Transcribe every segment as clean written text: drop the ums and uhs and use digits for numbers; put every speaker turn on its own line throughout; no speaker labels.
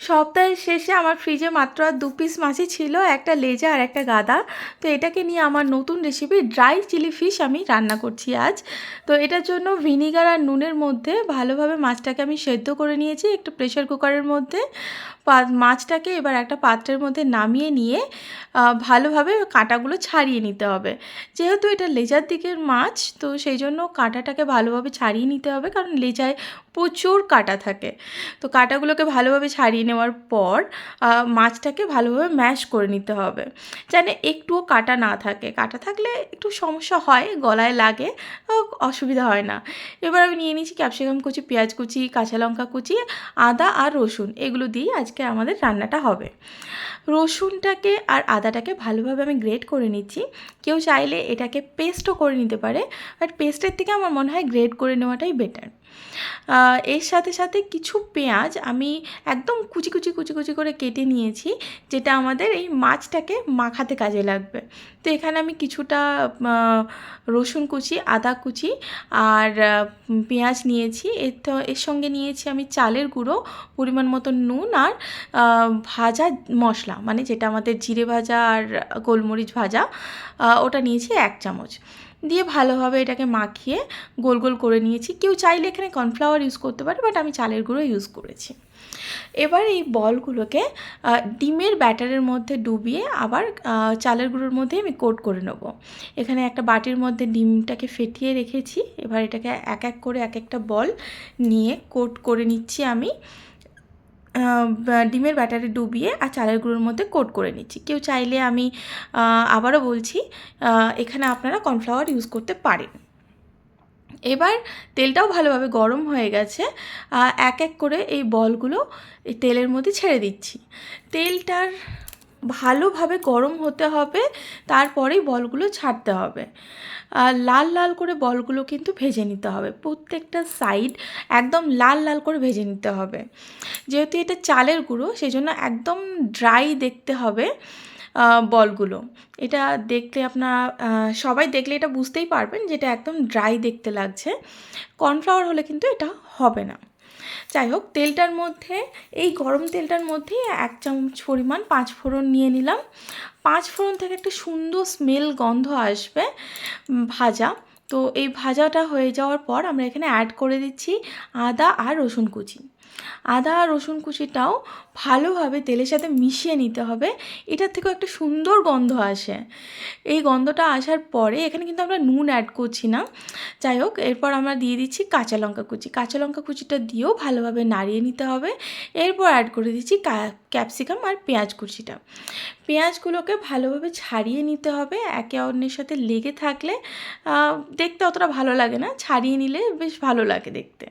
সপ্তাহের শেষে আমার ফ্রিজে মাত্র আর 2 পিস মাছই ছিল, একটা লেজা আর একটা গাদা। তো এটাকে নিয়ে আমার নতুন রেসিপি ড্রাই চিলি ফিশ আমি রান্না করছি আজ। তো এটার জন্য ভিনিগার আর নুনের মধ্যে ভালোভাবে মাছটাকে আমি সেদ্ধ করে নিয়েছি একটু প্রেশার কুকারের মধ্যে। মাছটাকে এবার একটা পাত্রের মধ্যে নামিয়ে নিয়ে ভালোভাবে কাঁটাগুলো ছাড়িয়ে নিতে হবে। যেহেতু এটা লেজার দিকের মাছ, তো সেই জন্য কাঁটাটাকে ভালোভাবে ছাড়িয়ে নিতে হবে, কারণ লেজায় প্রচুর কাঁটা থাকে। তো কাঁটাগুলোকে ভালোভাবে ছাড়িয়ে নেওয়ার পর মাছটাকে ভালোভাবে ম্যাশ করে নিতে হবে, যেন একটুও কাঁটা না থাকে। কাঁটা থাকলে একটু সমস্যা হয়, গলায় লাগে, অসুবিধা হয় না। এবার আমি নিয়ে নিয়েছি ক্যাপসিকাম কুচি, পেঁয়াজ কুচি, কাঁচা লঙ্কা কুচি, আদা আর রসুন, এগুলো দিয়েই আজকে আমাদের রান্নাটা হবে। রসুনটাকে আর আদাটাকে ভালোভাবে আমি গ্রেট করে নিচ্ছি। কেউ চাইলে এটাকে পেস্টও করে নিতে পারে, বাট পেস্টের থেকে আমার মনে হয় গ্রেট করে নেওয়াটাই বেটার। এর সাথে সাথে কিছু পেঁয়াজ আমি একদম কুচি কুচি কুচি কুচি করে কেটে নিয়েছি, যেটা আমাদের এই মাছটাকে মাখাতে কাজে লাগবে। তো এখানে আমি কিছুটা রসুন কুচি, আদা কুচি আর পেঁয়াজ নিয়েছি। এর সঙ্গে নিয়েছি আমি চালের গুঁড়ো, পরিমাণ মতো নুন আর ভাজা মশলা, মানে যেটা আমাদের জিরে ভাজা আর গোলমরিচ ভাজা, ওটা নিয়েছি 1 চামচ। দিয়ে ভালোভাবে এটাকে মাখিয়ে গোল গোল করে নিয়েছি। কেউ চাইলে এখানে কর্নফ্লাওয়ার ইউজ করতে পারে, বাট আমি চালের গুঁড়ো ইউজ করেছি। এবার এই বলগুলোকে ডিমের ব্যাটারের মধ্যে ডুবিয়ে আবার চালের গুঁড়োর মধ্যে আমি কোট করে নেব। এখানে একটা বাটির মধ্যে ডিমটাকে ফেটিয়ে রেখেছি। এবার এটাকে এক এক করে এক একটা বল নিয়ে কোট করে নিচ্ছি আমি। ডিমের ব্যাটারে ডুবিয়ে আর চালের গুঁড়োর মধ্যে কোট করে নিচ্ছি। কেউ চাইলে, আমি আবারও বলছি, এখানে আপনারা কর্নফ্লাওয়ার ইউজ করতে পারেন। এবার তেলটাও ভালোভাবে গরম হয়ে গেছে। এক এক করে এই বলগুলো এই তেলের মধ্যে ছেড়ে দিচ্ছি। তেলটার ভালোভাবে গরম হতে হবে, তারপরেই বলগুলো ছাড়তে হবে। লাল লাল করে বলগুলো কিন্তু ভেজে নিতে হবে, প্রত্যেকটা সাইড একদম লাল লাল করে ভেজে নিতে হবে। যেহেতু এটা চালের গুঁড়ো, সেই জন্য একদম ড্রাই দেখতে হবে বলগুলো। এটা দেখতে আপনারা সবাই দেখলে এটা বুঝতেই পারবেন যে এটা একদম ড্রাই দেখতে লাগছে। কর্নফ্লাওয়ার হলে কিন্তু এটা হবে না। যাই হোক, তেলটার মধ্যে, এই গরম তেলটার মধ্যেই 1 চামচ পরিমাণ 5 ফোড়ন নিয়ে নিলাম। 5 ফোড়ন থেকে একটা সুন্দর স্মেল, গন্ধ আসবে ভাজা। তো এই ভাজাটা হয়ে যাওয়ার পর আমরা এখানে অ্যাড করে দিচ্ছি আদা আর রসুন কুচি। আদা আর রসুন কুচিটাও ভালোভাবে তেলের সাথে মিশিয়ে নিতে হবে। এটার থেকেও একটা সুন্দর গন্ধ আসে। এই গন্ধটা আসার পরে এখানে কিন্তু আমরা নুন অ্যাড করছি না। যাই হোক, এরপর আমরা দিয়ে দিচ্ছি কাঁচা লঙ্কা কুচি। কাঁচা লঙ্কা কুচিটা দিয়েও ভালোভাবে নাড়িয়ে নিতে হবে। এরপর অ্যাড করে দিচ্ছি ক্যাপসিকাম আর পেঁয়াজ কুচিটা। পেঁয়াজগুলোকে ভালোভাবে ছাড়িয়ে নিতে হবে। একে অন্যের সাথে লেগে থাকলে দেখতে অতটা ভালো লাগে না, ছাড়িয়ে নিলে বেশ ভালো লাগে দেখতে।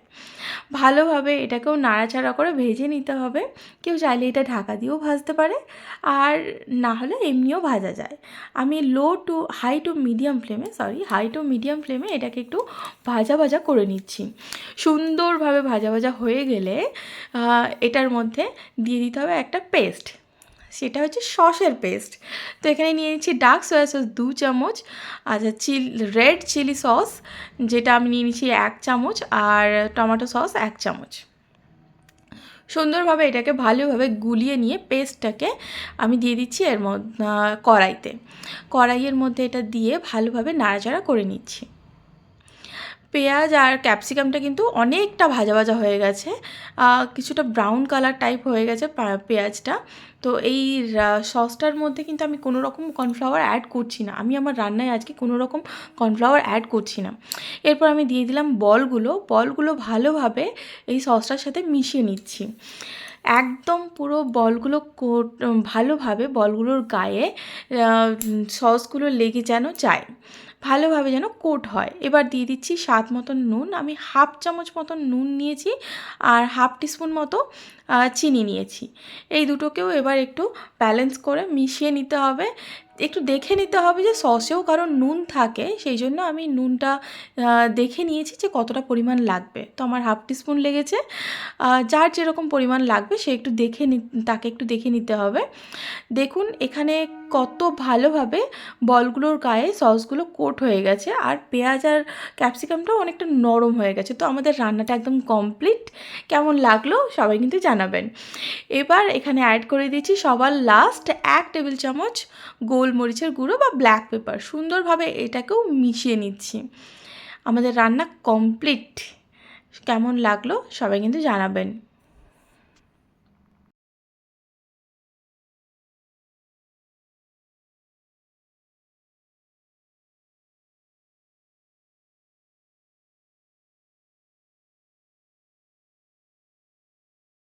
ভালোভাবে এটাকেও নাড়াচাড়া করে ভেজে নিতে হবে। কেউ চাইলে এটা ঢাকা দিয়েও ভাজতে পারে, আর না হলে এমনিও ভাজা যায়। আমি হাই টু মিডিয়াম ফ্লেমে এটাকে একটু ভাজা ভাজা করে নিচ্ছি। সুন্দরভাবে ভাজা ভাজা হয়ে গেলে এটার মধ্যে দিয়ে দিতে হবে একটা পেস্ট, সেটা হচ্ছে সসের পেস্ট। তো এখানে নিয়ে নিচ্ছি ডার্ক সয়া সস 2 চামচ, আচ্ছা রেড চিলি সস যেটা আমি নিয়ে নিচ্ছি 1 চামচ, আর টমেটো সস 1 চামচ। সুন্দরভাবে এটাকে ভালোভাবে গুলিয়ে নিয়ে পেস্টটাকে আমি দিয়ে দিচ্ছি এর মধ্যে কড়াইয়ের মধ্যে এটা দিয়ে ভালোভাবে নাড়াচাড়া করে নিচ্ছি। পেঁয়াজ আর ক্যাপসিকামটা কিন্তু অনেকটা ভাজা ভাজা হয়ে গেছে, কিছুটা ব্রাউন কালার টাইপ হয়ে গেছে পেঁয়াজটা। তো এই সসটার মধ্যে কিন্তু আমি কোনো রকম কর্নফ্লাওয়ার অ্যাড করছি না। আমি আমার রান্নায় আজকে কোনো রকম কর্নফ্লাওয়ার অ্যাড করছি না। এরপর আমি দিয়ে দিলাম বলগুলো ভালোভাবে এই সসটার সাথে মিশিয়ে নিচ্ছি। একদম পুরো বলগুলো ভালোভাবে বলগুলোর গায়ে সসগুলো লেগে যেন যায়, ভালোভাবে যেন কোট হয়। এবার দিয়ে দিচ্ছি স্বাদ মতন নুন। আমি 1/2 চামচ মতন নুন নিয়েছি, আর 1/2 টিস্পুন মতো চিনি নিয়েছি। এই দুটোকেও এবার একটু ব্যালেন্স করে মিশিয়ে নিতে হবে। একটু দেখে নিতে হবে যে সসেও কারণ নুন থাকে, সেই জন্য আমি নুনটা দেখে নিয়েছি যে কতটা পরিমাণ লাগবে। তো আমার হাফ টিস্পুন লেগেছে। যার যেরকম পরিমাণ লাগবে সে একটু তাকে একটু দেখে নিতে হবে। দেখুন এখানে কত ভালোভাবে বলগুলোর গায়ে সসগুলো কোট হয়ে গেছে, আর পেঁয়াজ আর ক্যাপসিকামটাও অনেকটা নরম হয়ে গেছে। তো আমাদের রান্নাটা একদম কমপ্লিট। কেমন লাগলো সবাই কিন্তু জানাবেন। এবার এখানে অ্যাড করে দিচ্ছি সবার লাস্ট 1 টেবিল চামচ গোলমরিচের গুঁড়ো বা ব্ল্যাক পেপার। সুন্দরভাবে এটাকেও মিশিয়ে নিচ্ছি। আমাদের রান্না কমপ্লিট। কেমন লাগলো সবাই কিন্তু জানাবেন।